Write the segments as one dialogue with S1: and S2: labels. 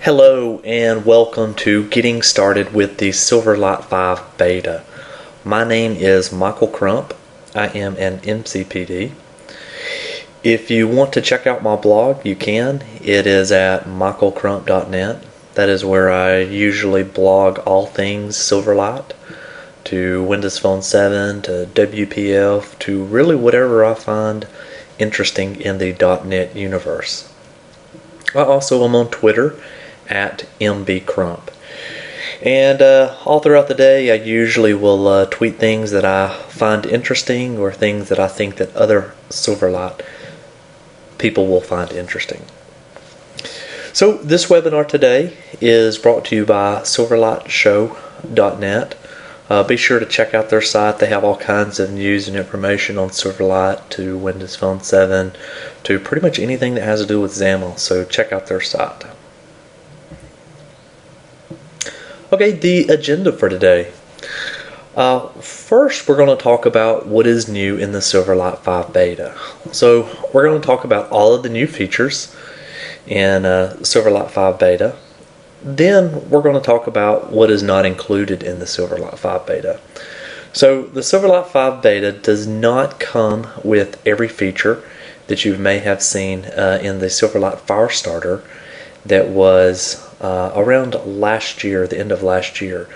S1: Hello and welcome to Getting Started with the Silverlight 5 Beta. My name is Michael Crump. I am an MCPD. If you want to check out my blog, you can. It is at michaelcrump.net. That is where I usually blog all things Silverlight, to Windows Phone 7, to WPF, to really whatever I find interesting in the .NET universe. I also am on Twitter at mbcrump. And all throughout the day I usually will tweet things that I find interesting or things that I think that other Silverlight people will find interesting. So this webinar today is brought to you by SilverlightShow.net. Be sure to check out their site. They have all kinds of news and information on Silverlight, to Windows Phone 7, to pretty much anything that has to do with XAML. So check out their site. Okay, the agenda for today. First, we're going to talk about what is new in the Silverlight 5 Beta. So we're going to talk about all of the new features in Silverlight 5 Beta. Then we're going to talk about what is not included in the Silverlight 5 Beta. So the Silverlight 5 Beta does not come with every feature that you may have seen in the Silverlight Firestarter that was around last year, the end of last year.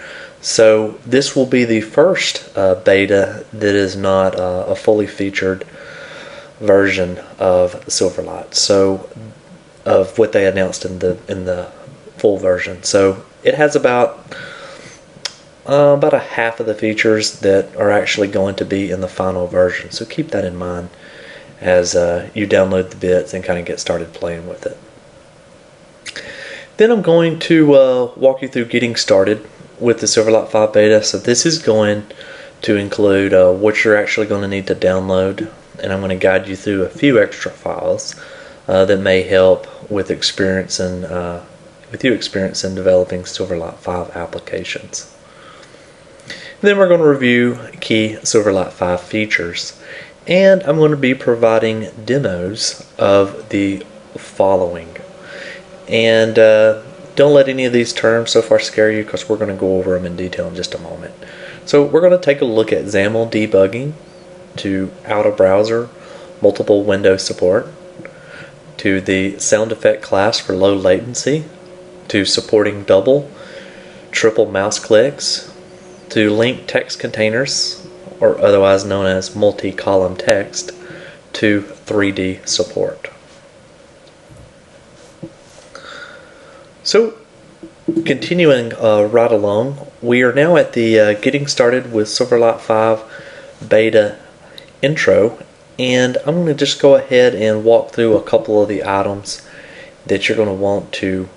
S1: So this will be the first beta that is not a fully featured version of Silverlight. So of what they announced in the full version. So it has about a half of the features that are actually going to be in the final version. So keep that in mind as you download the bits and kind of get started playing with it. Then I'm going to walk you through getting started with the Silverlight 5 Beta. So this is going to include what you're actually going to need to download, and I'm going to guide you through a few extra files that may help with you experiencing developing Silverlight 5 applications. Then we're going to review key Silverlight 5 features, and I'm going to be providing demos of the following. And don't let any of these terms so far scare you, because we're going to go over them in detail in just a moment. So we're going to take a look at XAML debugging, to out-of-browser multiple window support, to the SoundEffect Class for low latency, to supporting double, triple mouse clicks, to linked text containers, or otherwise known as multi-column text, to 3D support. So, continuing right along, we are now at the Getting Started with Silverlight 5 Beta intro, and I'm going to just go ahead and walk through a couple of the items that you're going to want to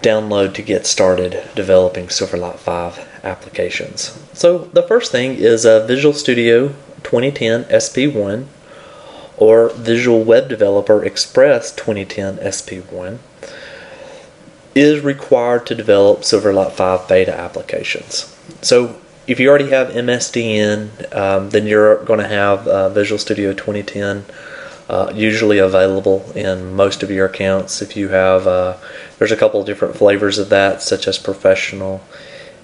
S1: download to get started developing Silverlight 5 applications. So the first thing is Visual Studio 2010 SP1 or Visual Web Developer Express 2010 SP1 is required to develop Silverlight 5 beta applications. So if you already have MSDN, then you're going to have Visual Studio 2010 usually available in most of your accounts. If you have, there's a couple of different flavors of that, such as Professional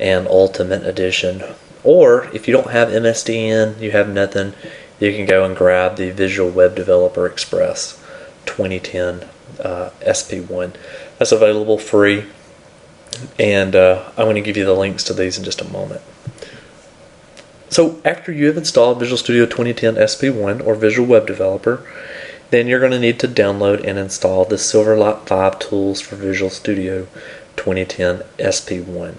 S1: and Ultimate Edition. Or if you don't have MSDN, you have nothing, you can go and grab the Visual Web Developer Express 2010 SP1. That's available free, and I'm going to give you the links to these in just a moment. So after you have installed Visual Studio 2010 SP1 or Visual Web Developer, then you're going to need to download and install the Silverlight 5 tools for Visual Studio 2010 SP1.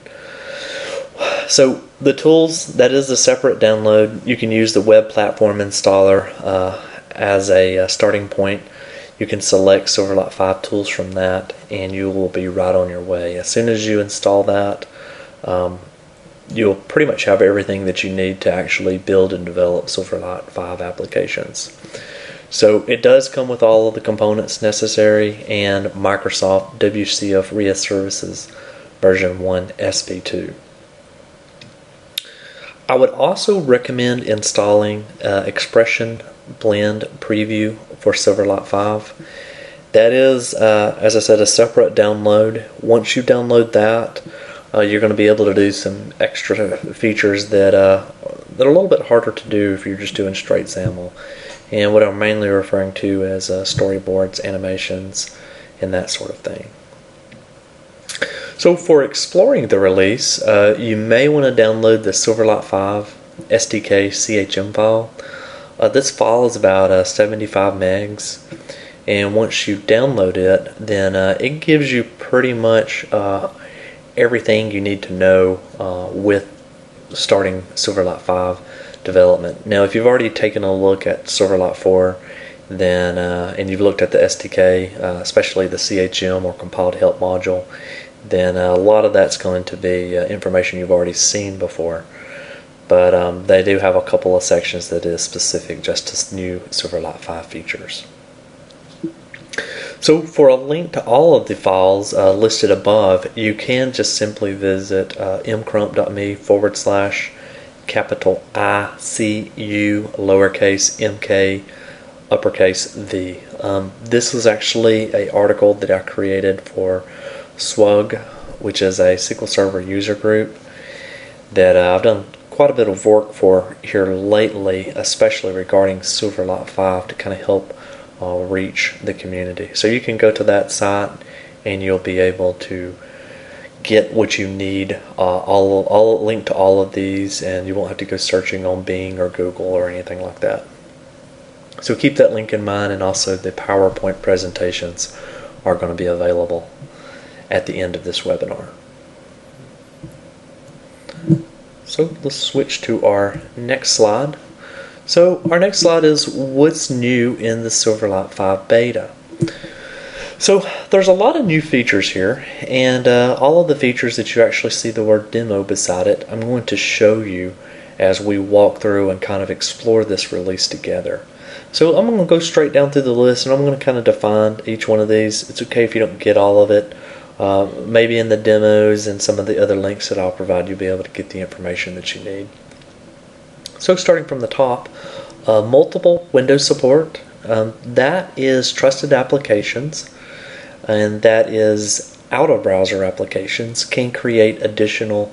S1: So the tools, that is a separate download. You can use the web platform installer as a starting point. You can select Silverlight 5 tools from that, and you will be right on your way. As soon as you install that, you'll pretty much have everything that you need to actually build and develop Silverlight 5 applications. So it does come with all of the components necessary, and Microsoft WCF RIA Services version 1 SP2. I would also recommend installing Expression Blend Preview for Silverlight 5. That is, as I said, a separate download. Once you download that, you're going to be able to do some extra features that are a little bit harder to do if you're just doing straight XAML. And what I'm mainly referring to as storyboards, animations, and that sort of thing. So for exploring the release, you may want to download the Silverlight 5 SDK CHM file. This file is about 75 megs, and once you download it, then it gives you pretty much everything you need to know with starting Silverlight 5 development. Now, if you've already taken a look at Silverlight 4, then and you've looked at the SDK, especially the CHM or compiled help module, then a lot of that's going to be information you've already seen before. But they do have a couple of sections that is specific just to new Silverlight 5 features. So for a link to all of the files listed above, you can just simply visit mcrump.me/capital ICU lowercase mk uppercase V. This was actually an article that I created for SWUG, which is a SQL Server user group that I've done quite a bit of work for here lately, especially regarding Silverlight 5 to kind of help reach the community. So you can go to that site and you'll be able to get what you need, all linked to all of these, and you won't have to go searching on Bing or Google or anything like that. So keep that link in mind, and also the PowerPoint presentations are going to be available at the end of this webinar. So let's switch to our next slide. So our next slide is what's new in the Silverlight 5 beta. So there's a lot of new features here, and all of the features that you actually see the word demo beside it, I'm going to show you as we walk through and kind of explore this release together. So I'm going to go straight down through the list, and I'm going to kind of define each one of these. It's okay if you don't get all of it. Maybe in the demos and some of the other links that I'll provide, you'll be able to get the information that you need. So starting from the top, multiple window support. That is trusted applications, and that is out-of-browser applications can create additional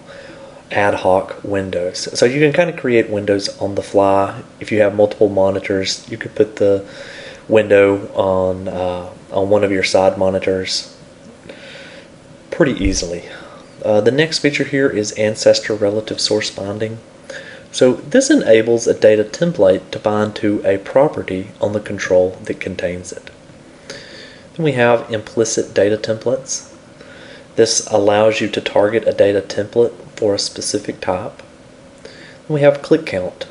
S1: ad hoc windows. So you can kind of create windows on the fly. If you have multiple monitors, you could put the window on one of your side monitors pretty easily. The next feature here is ancestor relative source binding. So this enables a data template to bind to a property on the control that contains it. Then we have implicit data templates. This allows you to target a data template for a specific type. Then we have click count.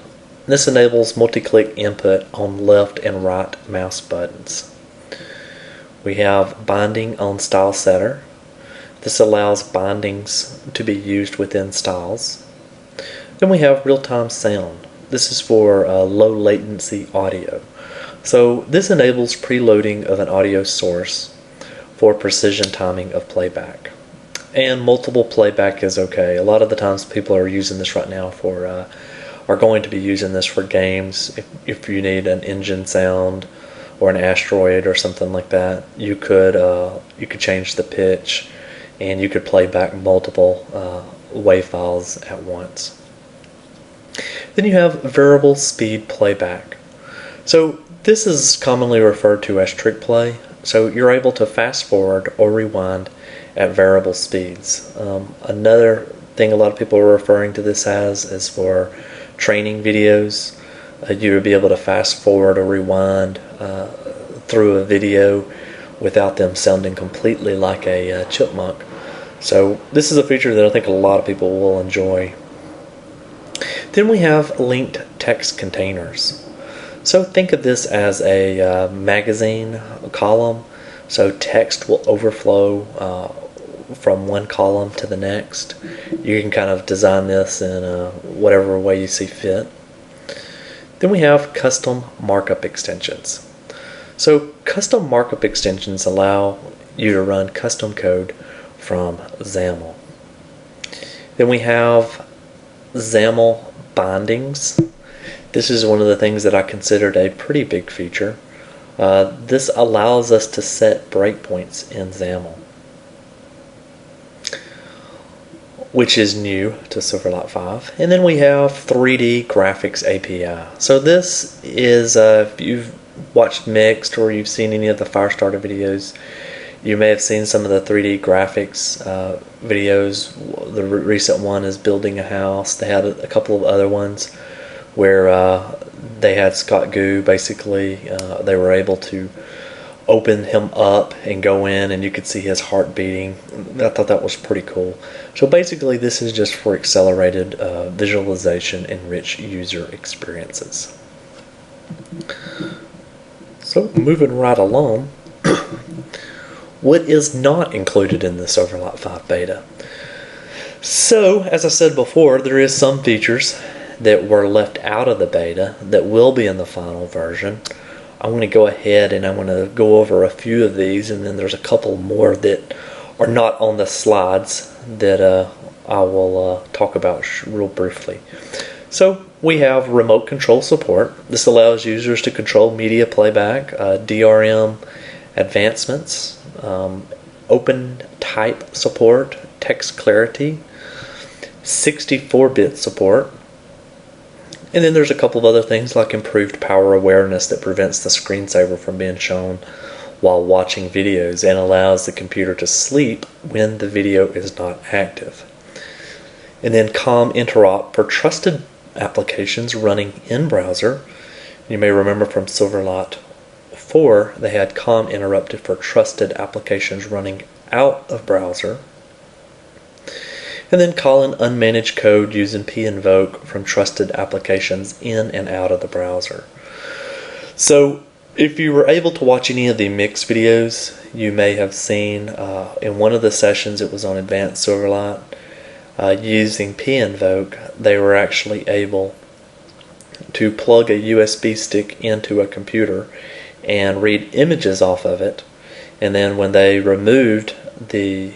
S1: This enables multi-click input on left and right mouse buttons. We have binding on style setter. This allows bindings to be used within styles. Then we have real-time sound. This is for low latency audio. So this enables preloading of an audio source for precision timing of playback. And multiple playback is okay. A lot of the times people are using this right now for, are going to be using this for games. If you need an engine sound or an asteroid or something like that, you could change the pitch, and you could play back multiple WAV files at once. Then you have variable speed playback. So this is commonly referred to as trick play. So you're able to fast forward or rewind at variable speeds. Another thing a lot of people are referring to this as is for training videos. You would be able to fast forward or rewind through a video without them sounding completely like a chipmunk. So this is a feature that I think a lot of people will enjoy. Then we have linked text containers. So think of this as a magazine column. So text will overflow from one column to the next. You can kind of design this in whatever way you see fit. Then we have custom markup extensions. So custom markup extensions allow you to run custom code from XAML. Then we have XAML bindings. This is one of the things that I considered a pretty big feature. This allows us to set breakpoints in XAML, which is new to Silverlight 5. And then we have 3D Graphics API. So this is, if you've watched Mixed or you've seen any of the Firestarter videos, you may have seen some of the 3D graphics videos. The recent one is building a house. They had a couple of other ones where they had Scott Goo. Basically, they were able to open him up and go in, and you could see his heart beating. I thought that was pretty cool. So basically, this is just for accelerated visualization and rich user experiences. So moving right along, what is not included in the Silverlight 5 beta? So, as I said before, there is some features that were left out of the beta that will be in the final version. I'm going to go ahead and I'm going to go over a few of these, and then there's a couple more that are not on the slides that I will talk about real briefly. So we have remote control support. This allows users to control media playback, DRM advancements, open type support, text clarity, 64-bit support, and then there's a couple of other things like improved power awareness that prevents the screensaver from being shown while watching videos and allows the computer to sleep when the video is not active. And then COM interrupt for trusted applications running in browser. You may remember from Silverlight 4, they had COM interrupted for trusted applications running out of browser. And then call in unmanaged code using pinvoke from trusted applications in and out of the browser. So if you were able to watch any of the Mixed videos, you may have seen in one of the sessions, it was on Advanced Silverlight, using pinvoke, they were actually able to plug a USB stick into a computer and read images off of it, and then when they removed the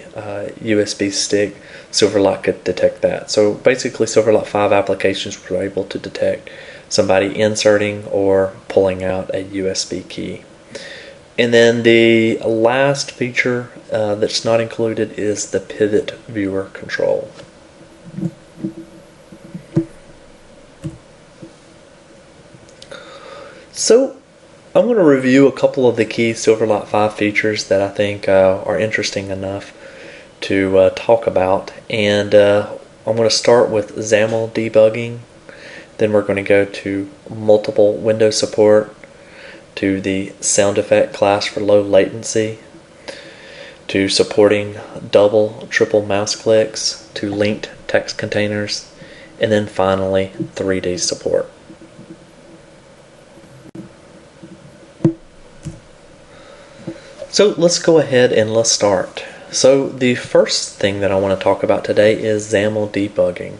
S1: USB stick, Silverlight could detect that. So basically Silverlight 5 applications were able to detect somebody inserting or pulling out a USB key. And then the last feature that's not included is the pivot viewer control. So I'm going to review a couple of the key Silverlight 5 features that I think are interesting enough to talk about, and I'm going to start with XAML debugging. Then we're going to go to multiple window support, to the SoundEffect class for low latency, to supporting double, triple mouse clicks, to linked text containers, and then finally 3D support. So let's go ahead and let's start. So the first thing that I want to talk about today is XAML debugging.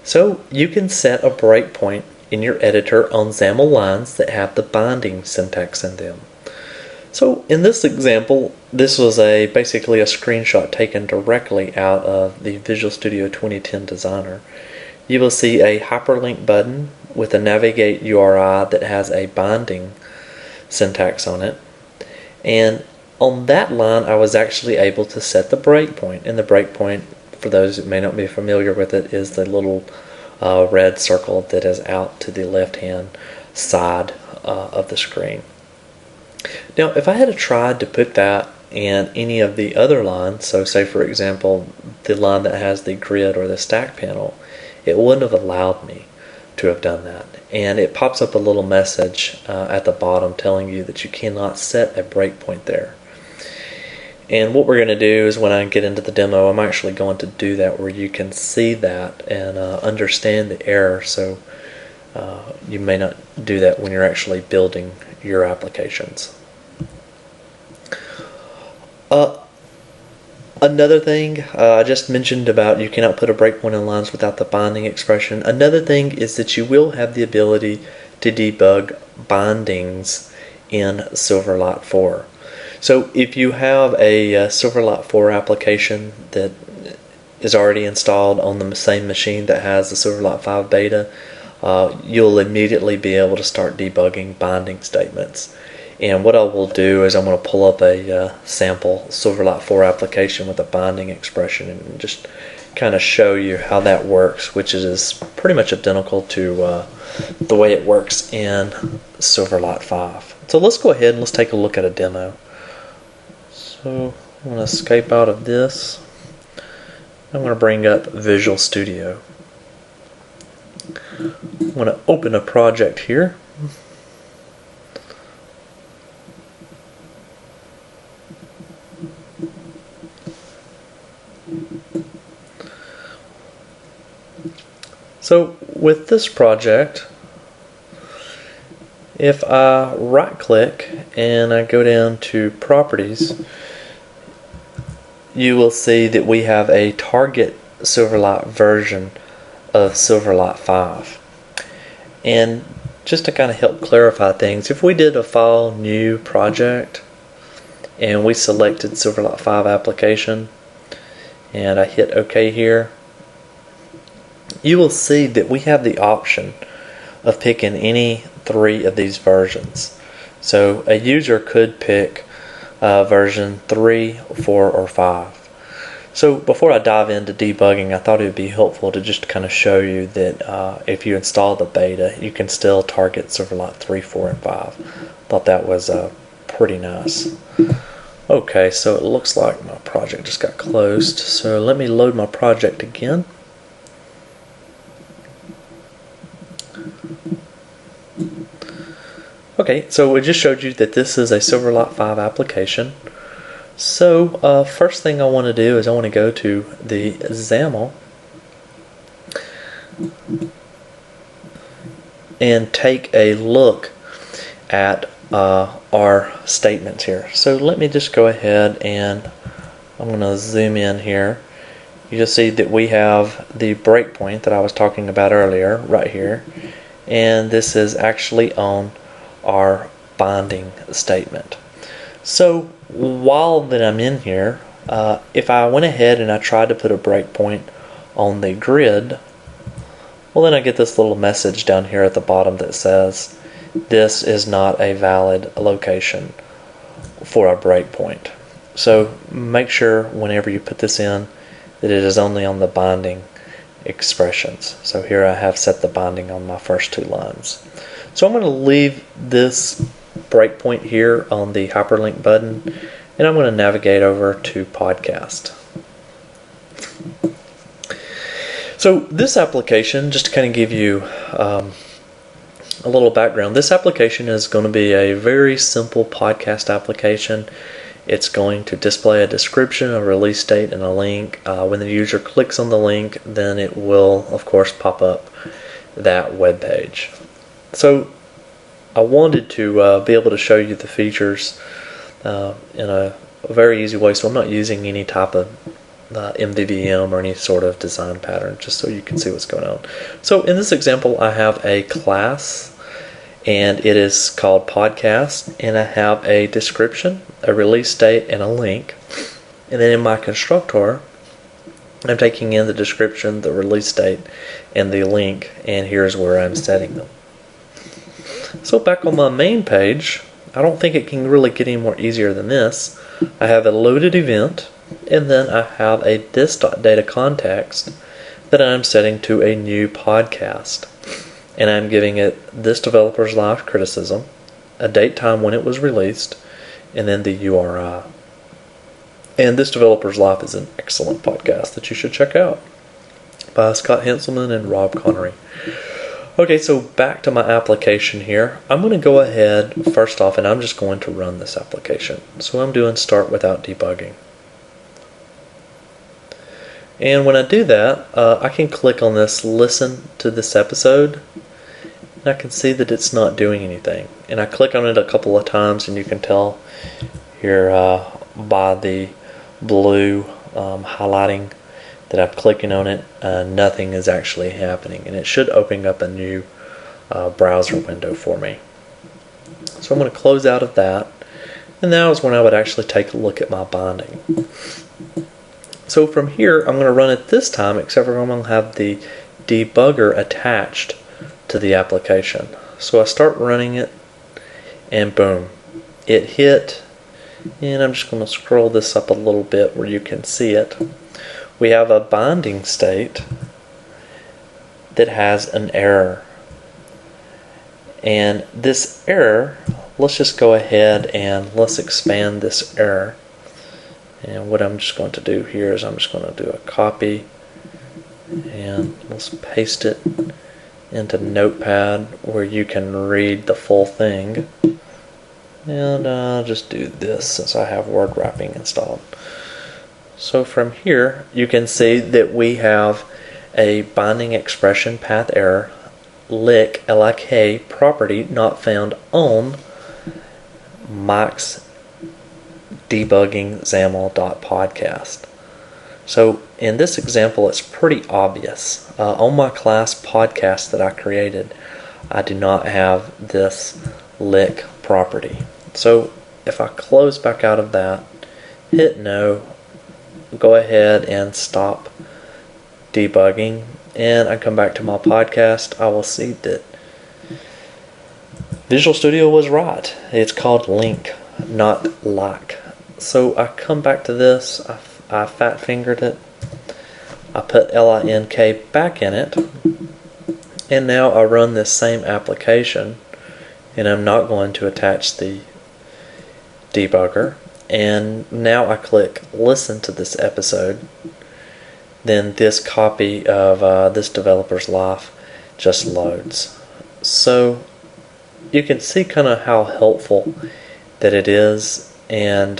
S1: So you can set a breakpoint in your editor on XAML lines that have the binding syntax in them. So in this example, this was basically a screenshot taken directly out of the Visual Studio 2010 Designer. You will see a hyperlink button with a navigate URI that has a binding syntax on it. And on that line, I was actually able to set the breakpoint. And the breakpoint, for those who may not be familiar with it, is the little red circle that is out to the left-hand side of the screen. Now, if I had tried to put that in any of the other lines, so say for example, the line that has the grid or the stack panel, it wouldn't have allowed me to have done that. And it pops up a little message at the bottom telling you that you cannot set a breakpoint there. And what we're going to do is when I get into the demo, I'm actually going to do that where you can see that and understand the error, so you may not do that when you're actually building your applications. Another thing I just mentioned about you cannot put a breakpoint in lines without the binding expression. Another thing is that you will have the ability to debug bindings in Silverlight 4. So if you have a Silverlight 4 application that is already installed on the same machine that has the Silverlight 5 beta, you'll immediately be able to start debugging binding statements. And what I will do is I'm going to pull up a sample Silverlight 4 application with a binding expression and just kind of show you how that works, which is pretty much identical to the way it works in Silverlight 5. So let's go ahead and let's take a look at a demo. So I'm going to escape out of this. I'm going to bring up Visual Studio. I'm going to open a project here. So with this project, if I right click and I go down to properties, you will see that we have a target Silverlight version of Silverlight 5. And just to kind of help clarify things, if we did a file new project and we selected Silverlight 5 application and I hit OK here, you will see that we have the option of picking any 3 of these versions. So a user could pick version 3, 4, or 5. So before I dive into debugging, I thought it would be helpful to just kind of show you that if you install the beta, you can still target Silverlight 3, 4, and 5. Thought that was pretty nice. Okay, so it looks like my project just got closed. So let me load my project again. Okay, so we just showed you that this is a Silverlight 5 application. So first thing I want to do is I want to go to the XAML and take a look at our statements here. So let me just go ahead and I'm going to zoom in here. You just see that we have the breakpoint that I was talking about earlier right here, and this is actually on our binding statement. So while that I'm in here, if I went ahead and I tried to put a breakpoint on the grid, well, then I get this little message down here at the bottom that says this is not a valid location for a breakpoint. So make sure whenever you put this in that it is only on the binding expressions. So here I have set the binding on my first 2 lines. So I'm going to leave this breakpoint here on the hyperlink button, and I'm going to navigate over to podcast. So this application, just to kind of give you a little background, this application is going to be a very simple podcast application. It's going to display a description, a release date, and a link. When the user clicks on the link, then it will, of course, pop up that web page. So I wanted to be able to show you the features in a very easy way, so I'm not using any type of MVVM or any sort of design pattern, just so you can see what's going on. So in this example, I have a class, and it is called podcast, and I have a description, a release date, and a link. And then in my constructor, I'm taking in the description, the release date, and the link, and here's where I'm setting them. So back on my main page, I don't think it can really get any more easier than this. I have a loaded event, and then I have a this.data context that I'm setting to a new podcast. And I'm giving it this developer's live criticism, a date time when it was released, and then the URI. And this developer's life is an excellent podcast that you should check out by Scott Henselman and Rob Connery. Okay, so back to my application here. I'm going to go ahead first off, and I'm just going to run this application. So I'm doing start without debugging. And when I do that, I can click on this listen to this episode, and I can see that it's not doing anything. And I click on it a couple of times, and you can tell here by the blue highlighting that I'm clicking on it, nothing is actually happening, and it should open up a new browser window for me. So I'm going to close out of that, and now is when I would actually take a look at my binding. So from here, I'm going to run it this time, except for I'm going to have the debugger attached to the application. So I start running it, and boom, it hit, and I'm just going to scroll this up a little bit where you can see it. We have a binding state that has an error. And this error, let's just go ahead and let's expand this error. And what I'm just going to do here is I'm just going to do a copy and let's paste it into Notepad where you can read the full thing. And I'll just do this since I have word wrapping installed. So from here you can see that we have a binding expression path error lik property not found on Mike's debugging XAML.podcast. So in this example it's pretty obvious. On my class podcast that I created, I do not have this lik property. So if I close back out of that, hit no, go ahead and stop debugging, and I come back to my podcast, I will see that Visual Studio was right. It's called link, not like. So I come back to this, I fat fingered it, I put LINK back in it, and now I run this same application, and I'm not going to attach the debugger. And now I click listen to this episode, then this copy of this developer's life just loads. So you can see kind of how helpful that it is, and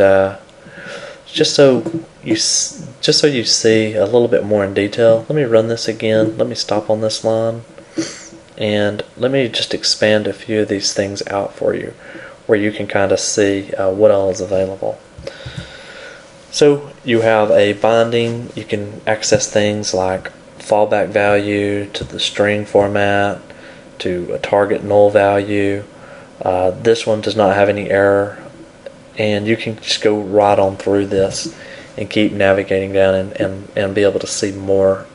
S1: just so you see a little bit more in detail, let me run this again. Let me stop on this line, and let me just expand a few of these things out for you, where you can kind of see what all is available. So you have a binding, you can access things like fallback value to the string format, to a target null value. This one does not have any error, and you can just go right on through this and keep navigating down and be able to see more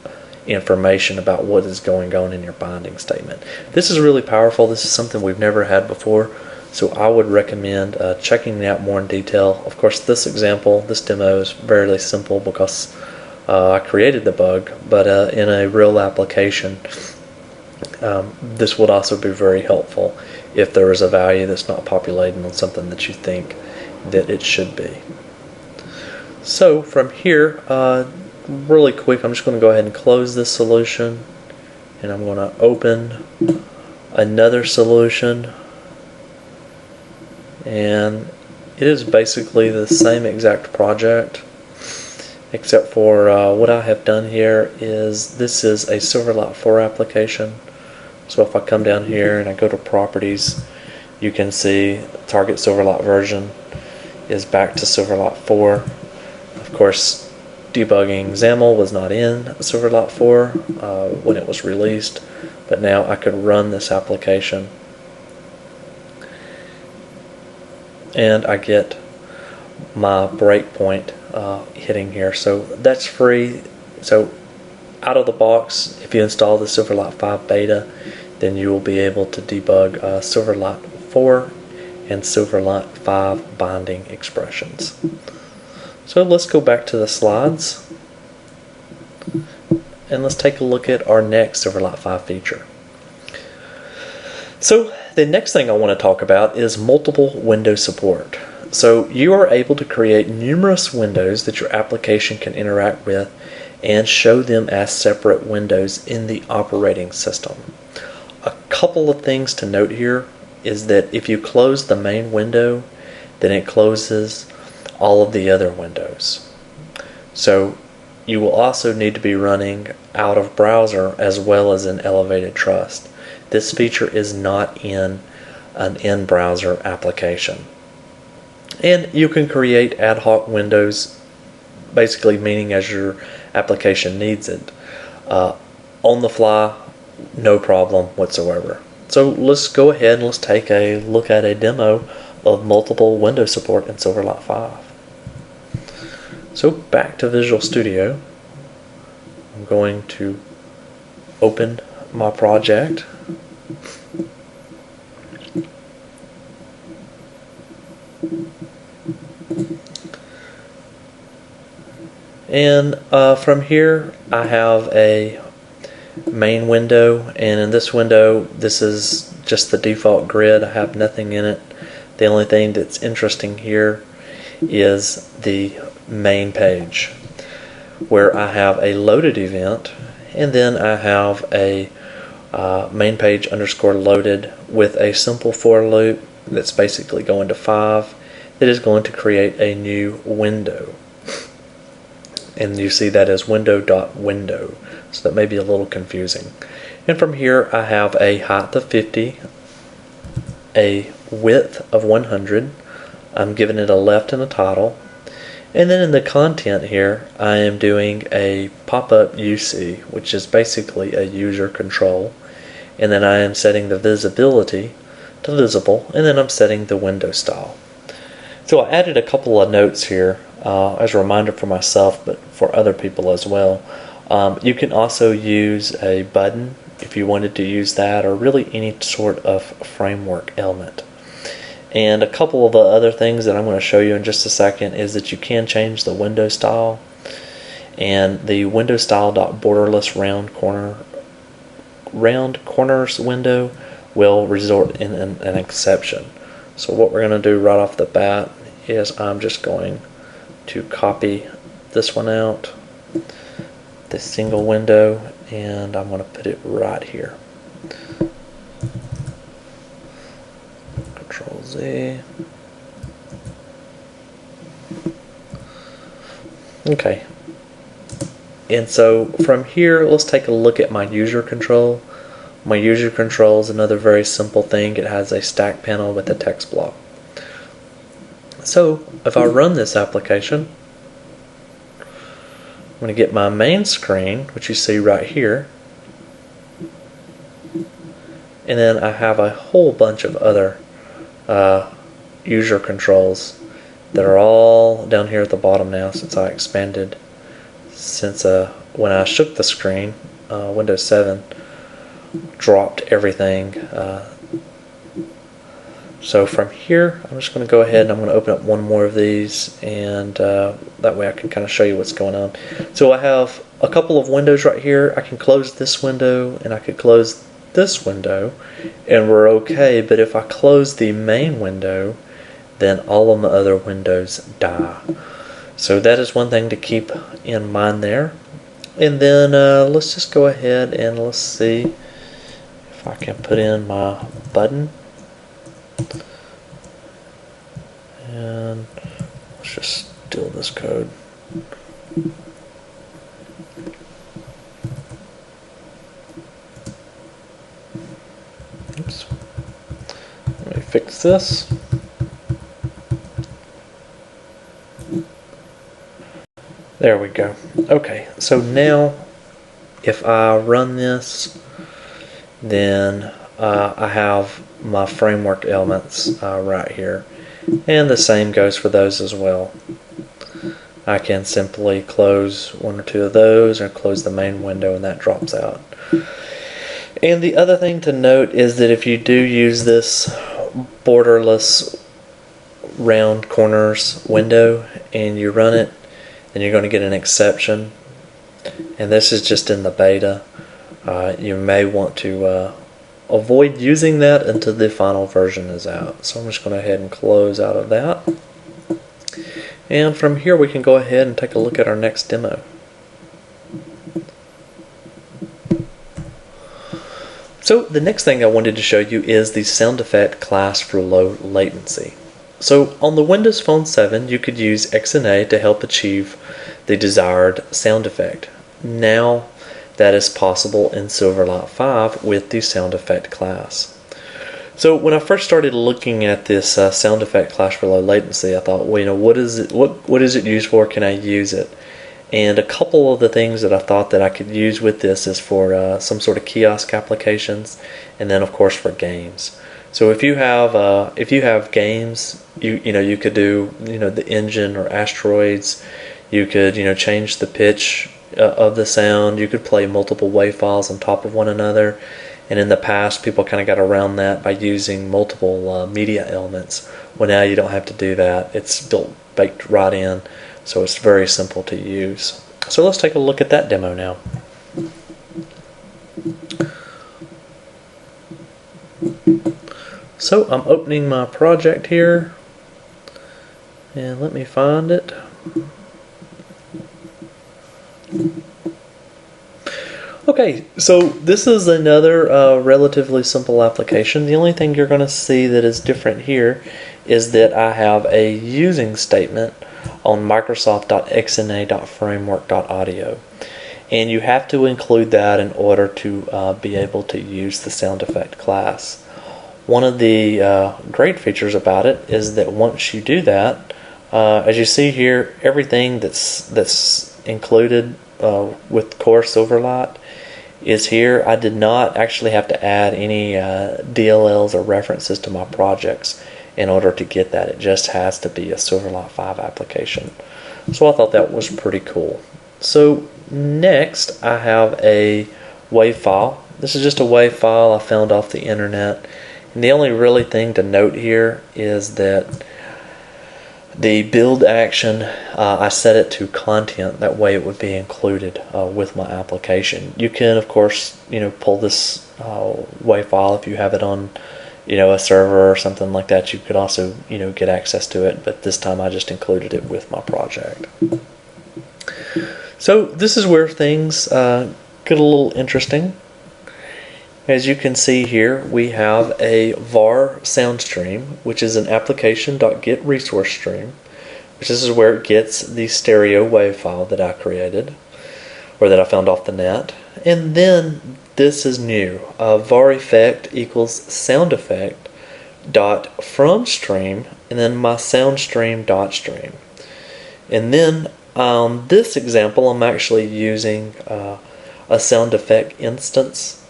S1: information about what is going on in your binding statement. This is really powerful. This is something we've never had before. So I would recommend checking it out more in detail. Of course, this example, this demo is fairly simple because I created the bug, but in a real application, this would also be very helpful if there is a value that's not populating on something that you think that it should be. So from here, really quick, I'm just going to go ahead and close this solution, and I'm going to open another solution. And it is basically the same exact project, except for what I have done here is this is a Silverlight 4 application. So if I come down here and I go to properties, you can see target Silverlight version is back to Silverlight 4. Of course, debugging XAML was not in Silverlight 4 when it was released, but now I could run this application and I get my breakpoint hitting here. So that's free. So out of the box, if you install the Silverlight 5 beta, then you will be able to debug Silverlight 4 and Silverlight 5 binding expressions. So let's go back to the slides and let's take a look at our next Silverlight 5 feature. So the next thing I want to talk about is multiple window support. So you are able to create numerous windows that your application can interact with and show them as separate windows in the operating system. A couple of things to note here is that if you close the main window, then it closes all of the other windows. So you will also need to be running out of browser as well as in elevated trust. This feature is not in an in-browser application. And you can create ad hoc windows, basically meaning as your application needs it, on the fly, no problem whatsoever. So let's go ahead and let's take a look at a demo of multiple window support in Silverlight 5. So back to Visual Studio, I'm going to open my project. And from here I have a main window, and in this window this is just the default grid. I have nothing in it. The only thing that's interesting here is the main page, where I have a loaded event, and then I have a main page underscore loaded with a simple for loop that's basically going to 5 that is going to create a new window. And you see that as window.window, so that may be a little confusing. And from here I have a height of 50, a width of 100, I'm giving it a left and a title, and then in the content here I am doing a pop-up UC, which is basically a user control, and then I am setting the visibility to visible, and then I'm setting the window style. So I added a couple of notes here as a reminder for myself, but for other people as well. You can also use a button if you wanted to use that, or really any sort of framework element. And a couple of the other things that I'm going to show you in just a second is that you can change the window style, and the window style.borderless round corners window will result in an exception. So what we're going to do right off the bat is I'm just going to copy this one out, this single window, and I'm going to put it right here. Control Z. Okay. And so from here, let's take a look at my user control. My user control is another very simple thing. It has a stack panel with a text block. So if I run this application, I'm going to get my main screen, which you see right here, and then I have a whole bunch of other user controls that are all down here at the bottom now, since I expanded since when I shook the screen. Windows 7 dropped everything. So from here I'm just going to go ahead and I'm going to open up one more of these, and that way I can kind of show you what's going on. So I have a couple of windows right here. I can close this window and I could close this window and we're okay, but if I close the main window, then all of my other windows die. So that is one thing to keep in mind there. And then let's just go ahead and let's see if I can put in my button. And let's just steal this code. Oops. Let me fix this. There we go. Okay, so now if I run this, then I have my framework elements right here, and the same goes for those as well. I can simply close one or two of those or close the main window, and that drops out. And the other thing to note is that if you do use this borderless round corners window and you run it, then you're going to get an exception, and this is just in the beta. You may want to avoid using that until the final version is out. So I'm just going to go ahead and close out of that, and from here we can go ahead and take a look at our next demo. So the next thing I wanted to show you is the SoundEffect class for low latency. So on the Windows Phone 7 you could use XNA to help achieve the desired sound effect. Now that is possible in Silverlight 5 with the SoundEffect class. So when I first started looking at this SoundEffect class for low latency, I thought, well, you know, what is it used for? Can I use it? And a couple of the things that I thought that I could use with this is for some sort of kiosk applications, and then of course for games. So if you have games, you could do the engine or asteroids. You could change the pitch of the sound. You could play multiple WAV files on top of one another. And in the past, people kind of got around that by using multiple media elements. Well, now you don't have to do that. It's baked right in So it's very simple to use. So let's take a look at that demo now. So I'm opening my project here, and let me find it. Okay, so this is another relatively simple application. The only thing you're going to see that is different here is that I have a using statement on Microsoft.xna.framework.audio. And you have to include that in order to be able to use the SoundEffect class. One of the great features about it is that once you do that, as you see here, everything that's included with Core Silverlight is here. I did not actually have to add any DLLs or references to my projects in order to get that. It just has to be a Silverlight 5 application. So I thought that was pretty cool. So next I have a WAV file. This is just a WAV file I found off the internet. And the only really thing to note here is that the build action, I set it to content. That way it would be included with my application. You can, of course, pull this WAV file if you have it on, a server or something like that. You could also, get access to it. But this time I just included it with my project. So this is where things get a little interesting. As you can see here, we have a var sound stream, which is an application.getResourceStream, which is where it gets the stereo WAV file that I created, or that I found off the net. And then this is new. Var effect equals sound effect dot from stream, and then my sound stream dot stream. And then this example, I'm actually using a sound effect instance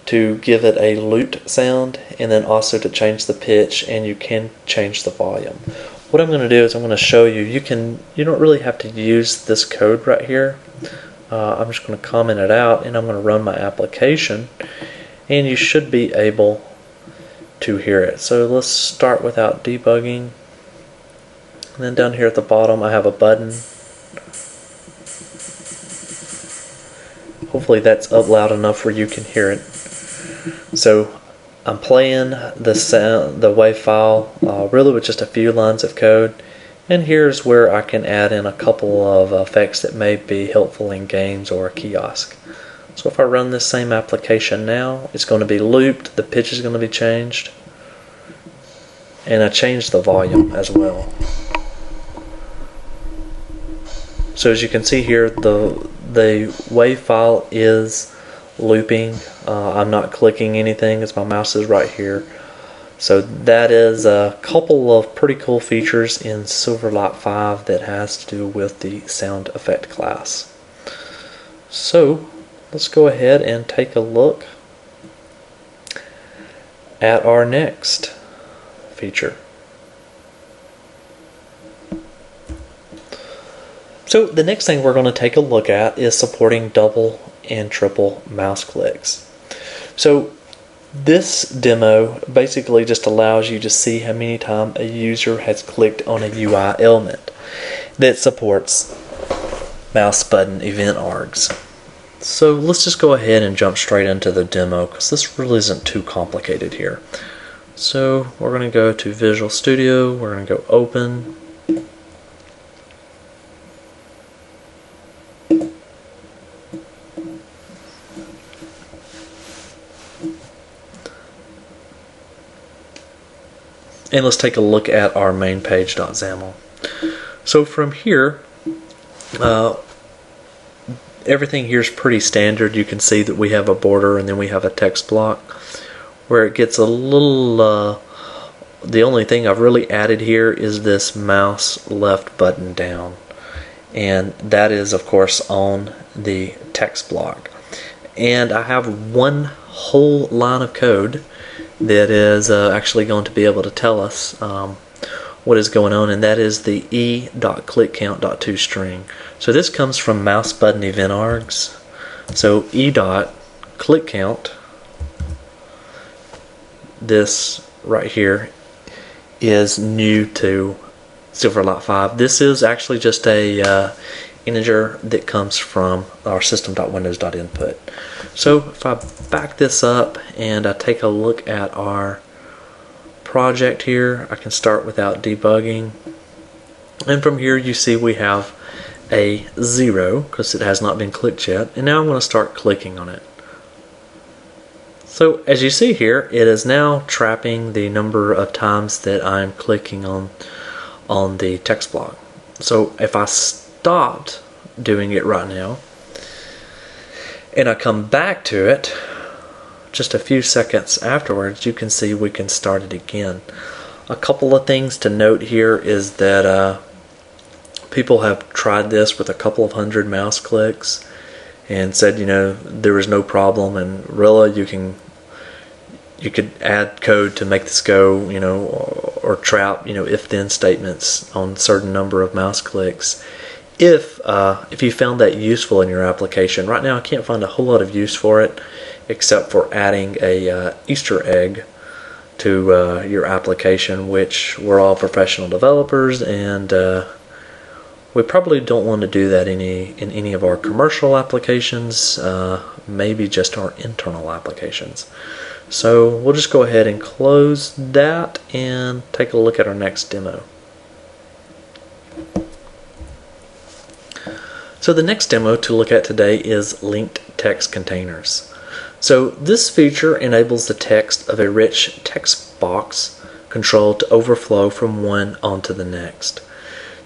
S1: to give it a looped sound, and then also to change the pitch, and you can change the volume. What I'm going to do is I'm going to show you. You don't really have to use this code right here. I'm just going to comment it out, and I'm going to run my application, and you should be able to hear it. So let's start without debugging. And then down here at the bottom I have a button. Hopefully that's up loud enough where you can hear it. So I'm playing the WAV file really with just a few lines of code, and here's where I can add in a couple of effects that may be helpful in games or a kiosk. So if I run this same application now, it's going to be looped, the pitch is going to be changed, and I changed the volume as well. So as you can see here, the WAV file is looping. I'm not clicking anything as my mouse is right here. So that is a couple of pretty cool features in Silverlight 5 that has to do with the SoundEffect class. So let's go ahead and take a look at our next feature. So the next thing we're going to take a look at is supporting double and triple mouse clicks. So this demo basically just allows you to see how many times a user has clicked on a UI element that supports mouse button event args. So let's just go ahead and jump straight into the demo, because this really isn't too complicated here. So we're going to go to Visual Studio, we're going to go Open, and let's take a look at our main page.xaml. So from here, everything here is pretty standard. You can see that we have a border and then we have a text block. Where it gets a little, the only thing I've really added here is this mouse left button down. And that is, of course, on the text block. And I have one whole line of code that is actually going to be able to tell us what is going on, and that is the e.clickCount.toString. So this comes from mouse button event args. So e.clickCount, this right here, is new to Silverlight 5. This is actually just a integer that comes from our system.windows.input. So if I back this up and I take a look at our project here, I can start without debugging, and from here you see we have a 0 because it has not been clicked yet, and now I'm going to start clicking on it. So as you see here, it is now trapping the number of times that I'm clicking on the text block. So if I stopped doing it right now and I come back to it just a few seconds afterwards, you can see we can start it again. A couple of things to note here is that people have tried this with a couple of hundred mouse clicks and said, you know, there is no problem, and really you could add code to make this go, you know, or trap, you know, if-then statements on certain number of mouse clicks. If you found that useful in your application, right now I can't find a whole lot of use for it, except for adding a Easter egg to your application, which we're all professional developers, and we probably don't want to do that in any of our commercial applications, maybe just our internal applications. So we'll just go ahead and close that and take a look at our next demo. So the next demo to look at today is linked text containers. So this feature enables the text of a rich text box control to overflow from one onto the next.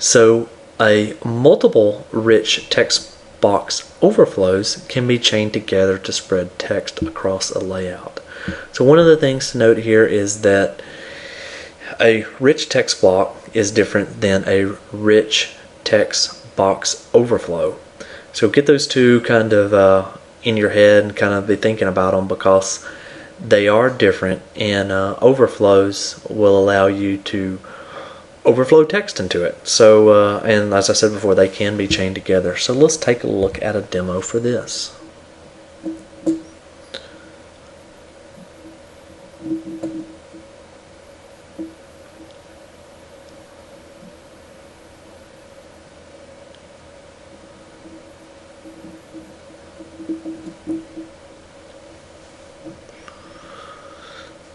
S1: So a multiple rich text box overflows can be chained together to spread text across a layout. So one of the things to note here is that a rich text block is different than a rich text box overflow. So get those two kind of in your head and kind of be thinking about them, because they are different, and overflows will allow you to overflow text into it. So and as I said before, they can be chained together. So let's take a look at a demo for this.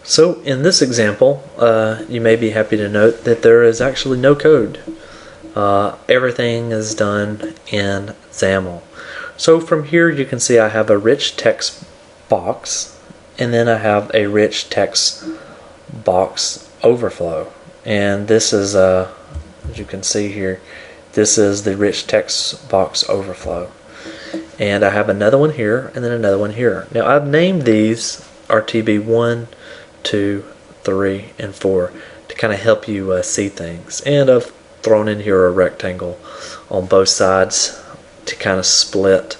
S1: So in this example, you may be happy to note that there is actually no code. Everything is done in XAML. So from here you can see I have a rich text box, and then I have a rich text box overflow. And this is, as you can see here, this is the rich text box overflow. And I have another one here, and then another one here. Now I've named these RTB1, 2, 3, and 4 to kind of help you see things, and I've thrown in here a rectangle on both sides to kind of split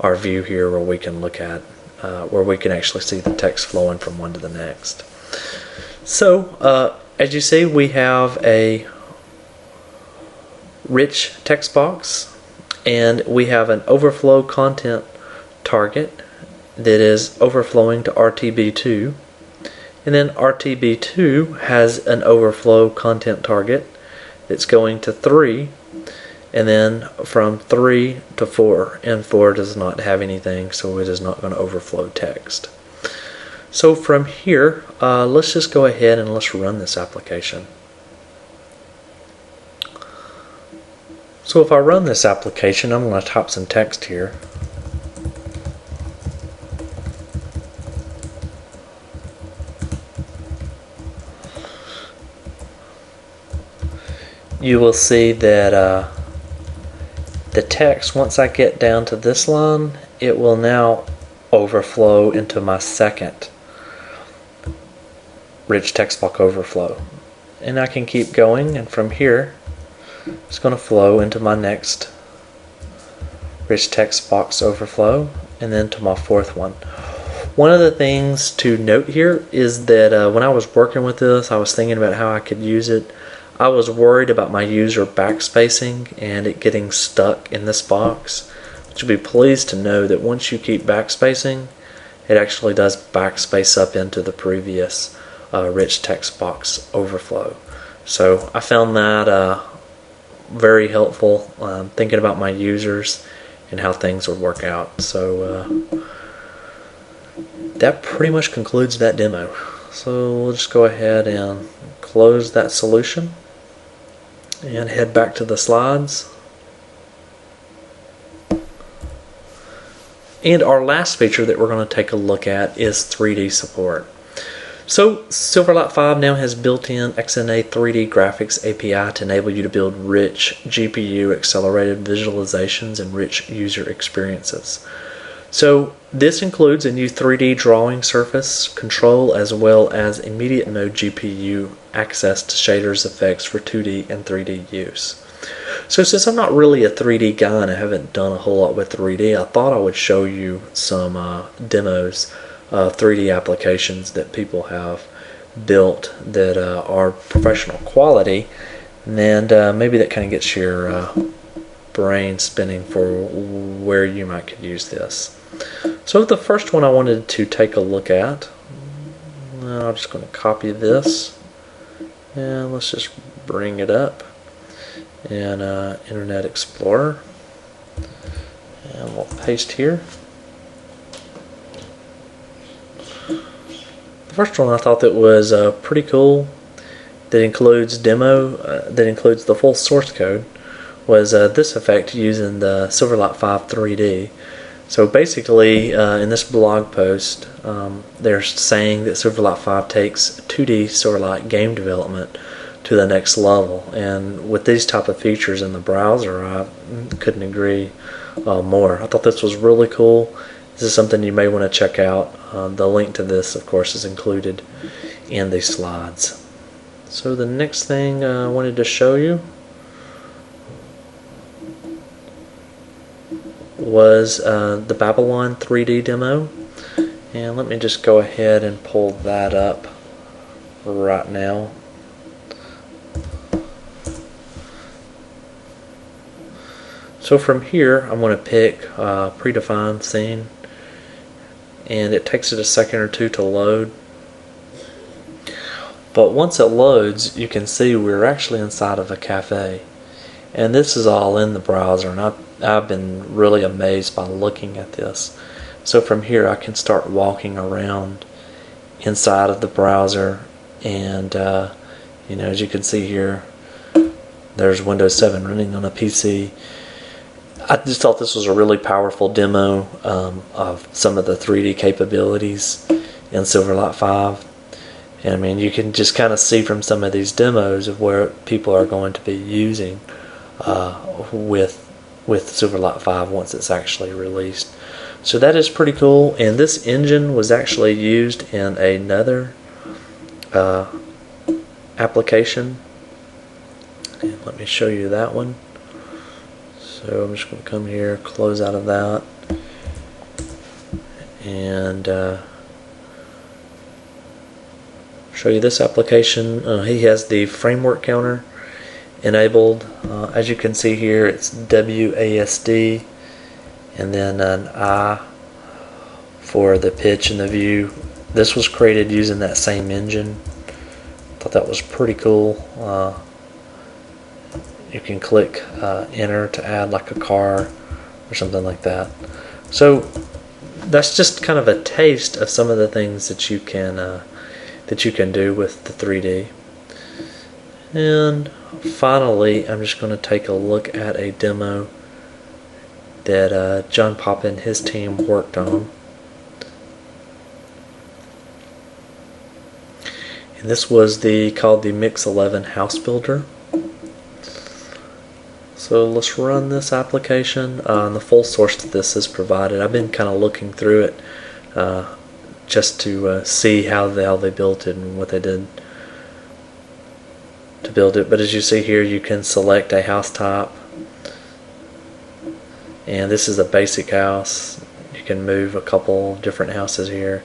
S1: our view here, where we can look at where we can actually see the text flowing from one to the next. So as you see, we have a rich text box, and we have an overflow content target that is overflowing to RTB2. And then RTB2 has an overflow content target that's going to 3, and then from 3 to 4, and 4 does not have anything, so it is not going to overflow text. So from here, let's just go ahead and let's run this application. So if I run this application, I'm going to type some text here. You will see that the text, once I get down to this line, it will now overflow into my second rich text block overflow. And I can keep going, and from here it's going to flow into my next rich text box overflow, and then to my fourth one. One of the things to note here is that when I was working with this, I was thinking about how I could use it. I was worried about my user backspacing and it getting stuck in this box. But you'll be pleased to know that once you keep backspacing, it actually does backspace up into the previous rich text box overflow. So I found that very helpful, thinking about my users and how things would work out. So that pretty much concludes that demo. So we'll just go ahead and close that solution and head back to the slides. And our last feature that we're going to take a look at is 3D support. So Silverlight 5 now has built-in XNA 3D graphics API to enable you to build rich GPU accelerated visualizations and rich user experiences. So this includes a new 3D drawing surface control as well as immediate mode GPU access to shaders effects for 2D and 3D use. So since I'm not really a 3D guy and I haven't done a whole lot with 3D, I thought I would show you some demos of 3D applications that people have built that are professional quality, and maybe that kind of gets your brain spinning for where you might could use this. So the first one I wanted to take a look at, I'm just going to copy this and let's just bring it up in Internet Explorer, and we'll paste here. The first one I thought that was pretty cool, that includes that includes the full source code, was this effect using the Silverlight 5 3D. So basically, in this blog post, they're saying that Silverlight 5 takes 2D Silverlight game development to the next level, and with these type of features in the browser, I couldn't agree more. I thought this was really cool. This is something you may want to check out. The link to this, of course, is included in these slides. So the next thing I wanted to show you was the Babylon 3D demo, and let me just go ahead and pull that up right now. So from here, I'm going to pick a predefined scene, and it takes it a second or two to load. But once it loads, you can see we're actually inside of a cafe, and this is all in the browser, and I've been really amazed by looking at this. So from here, I can start walking around inside of the browser, and you know, as you can see here, there's Windows 7 running on a PC. I just thought this was a really powerful demo of some of the 3D capabilities in Silverlight 5. And I mean, you can just kind of see from some of these demos of where people are going to be using with Silverlight 5 once it's actually released. So that is pretty cool. And this engine was actually used in another application. And let me show you that one. So I'm just going to come here, close out of that, and show you this application. He has the framework counter enabled. As you can see here, it's WASD, and then an I for the pitch and the view. This was created using that same engine. Thought that was pretty cool. You can click enter to add like a car or something like that. So that's just kind of a taste of some of the things that you can do with the 3D. And finally, I'm just going to take a look at a demo that John Papa and his team worked on. And this was called the Mix 11 House Builder. So let's run this application. The full source to this is provided. I've been kind of looking through it just to see how they built it and what they did to build it. But as you see here, you can select a house type, and this is a basic house. You can move a couple different houses here.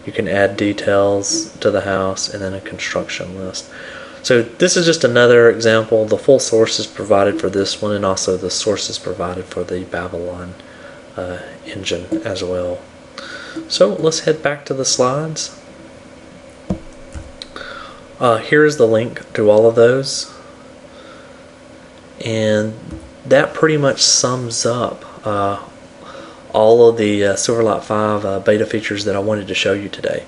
S1: You can add details to the house and then a construction list. So this is just another example. The full source is provided for this one, and also the source is provided for the Babylon engine as well. So let's head back to the slides. Here's the link to all of those, and that pretty much sums up all of the Silverlight 5 beta features that I wanted to show you today.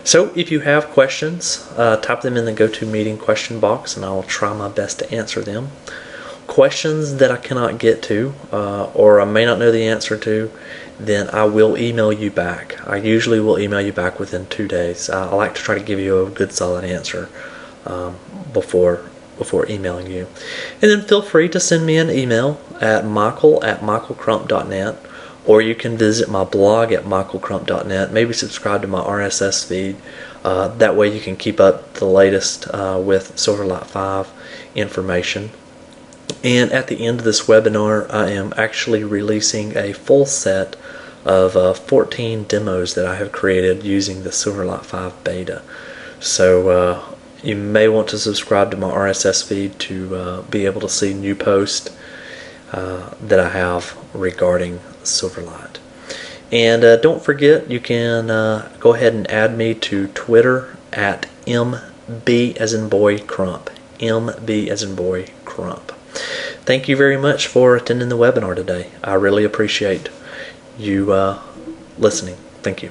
S1: So if you have questions, type them in the GoToMeeting question box and I'll try my best to answer them. Questions that I cannot get to or I may not know the answer to, then I will email you back. I usually will email you back within 2 days. I like to try to give you a good solid answer before emailing you. And then feel free to send me an email at michael@michaelcrump.net, or you can visit my blog at michaelcrump.net. Maybe subscribe to my RSS feed. That way you can keep up the latest with Silverlight 5 information. And at the end of this webinar, I am actually releasing a full set of 14 demos that I have created using the Silverlight 5 beta. So you may want to subscribe to my RSS feed to be able to see new posts that I have regarding Silverlight. And don't forget, you can go ahead and add me to Twitter at MB as in boy Crump. MB as in boy Crump. Thank you very much for attending the webinar today. I really appreciate you listening. Thank you.